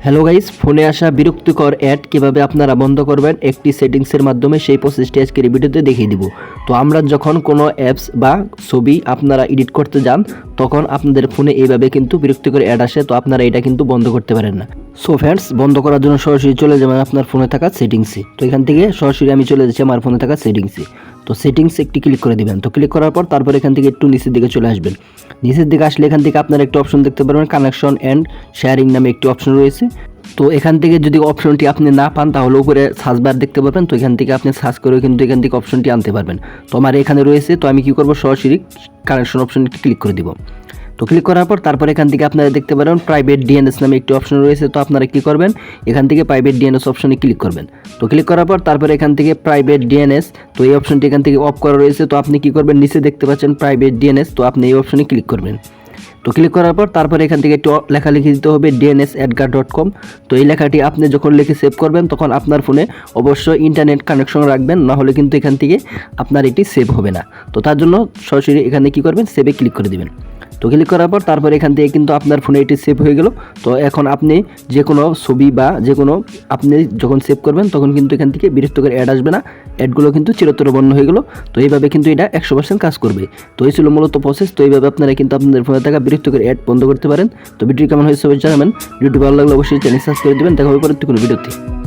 Hello guys, ফোনে আসা বিরক্তিকর অ্যাড কিভাবে আপনারা বন্ধ করবেন একটি সেটিংসের মাধ্যমে সেই প্রসেসটি আজকের এই ভিডিওতে দেখিয়ে দিব। তো আমরা যখন কোনো অ্যাপস বা ছবি আপনারা এডিট করতে যান তখন আপনাদের ফোনে এইভাবে কিন্তু বিরক্তিকর অ্যাড আসে, তো আপনারা এটা কিন্তু বন্ধ করতে পারেন না। সো ফ্রেন্ডস, বন্ধ করার জন্য সরাসরি চলে যাবেন আপনার ফোনে থাকা সেটিংসে। তো এখান থেকে সরাসরি আমি চলে যাচ্ছি আমার ফোনে থাকা সেটিংসে। তো সেটিংস একটি ক্লিক করে দিবেন। তো ক্লিক করার পর তারপর এখান থেকে একটু নিচের দিকে চলে আসবেন। নিচের দিকে আসলে এখান থেকে আপনারা একটা অপশন দেখতে পারবেন, কানেকশন অ্যান্ড শেয়ারিং নামে একটি অপশন রয়েছে। তো এখান থেকে যদি অপশনটি আপনি না পান তাহলে উপরে সার্চ বার দেখতে পাবেন, তো এখান থেকে আপনি সার্চ করে কিন্তু এখান থেকে অপশনটি আনতে পারবেন। তো আমার এখানে রয়েছে, তো আমি কি করব, সরাসরি কানেকশন অপশনটি ক্লিক করে দিব। তো ক্লিক করার পর তারপর এখান থেকে আপনারা দেখতে পারেন প্রাইভেট ডিএনএস নামে একটি অপশন রয়েছে। তো আপনারা কি করবেন, এখান থেকে প্রাইভেট ডিএনএস অপশনে ক্লিক করবেন। তো ক্লিক করার পর তারপর এখান থেকে প্রাইভেট ডিএনএস, তো এই অপশনটি এখান থেকে অফ করা রয়েছে। তো আপনি কি করবেন, নিচে দেখতে পাচ্ছেন প্রাইভেট ডিএনএস, তো আপনি এই অপশনে ক্লিক করবেন। তো ক্লিক করার পর তারপরে এখান থেকে একটু লেখালেখি দিতে হবে dns@gar.com। তো এই লেখাটি আপনি যখন লিখে সেভ করবেন তখন আপনার ফোনে অবশ্যই ইন্টারনেট কানেকশন রাখবেন, না হলে কিন্তু এখান থেকে আপনার এটি সেভ হবে না। তো তার জন্য সরাসরি এখানে কি করবেন, সেভে ক্লিক করে দিবেন। তো ক্লিক করার পর তারপর এখান থেকে কিন্তু আপনার ফোনে এটি সেভ হয়ে গেল। তো এখন আপনি যে কোনো ছবি বা যে কোনো আপনি যখন সেভ করবেন তখন কিন্তু এখান থেকে বিরক্তিকর অ্যাড আসবে না, অ্যাডগুলো কিন্তু চিরতরে বন্ধ হয়ে গেল। তো এইভাবে কিন্তু এটা 100% কাজ করবে। তো এই ছিল মূলত প্রসেস। তো এইভাবে আপনারা কিন্তু আপনাদের ফোনে থাকা বিরক্তিকর অ্যাড বন্ধ করতে পারেন। তো ভিডিও কেমন হয়েছে সবাই জানাবেন। ভিডিওটি ভালো লাগলে অবশ্যই চ্যানেল সাবস্ক্রাইব করে দেবেন। দেখা হবে পরবর্তী কোনো ভিডিওতে।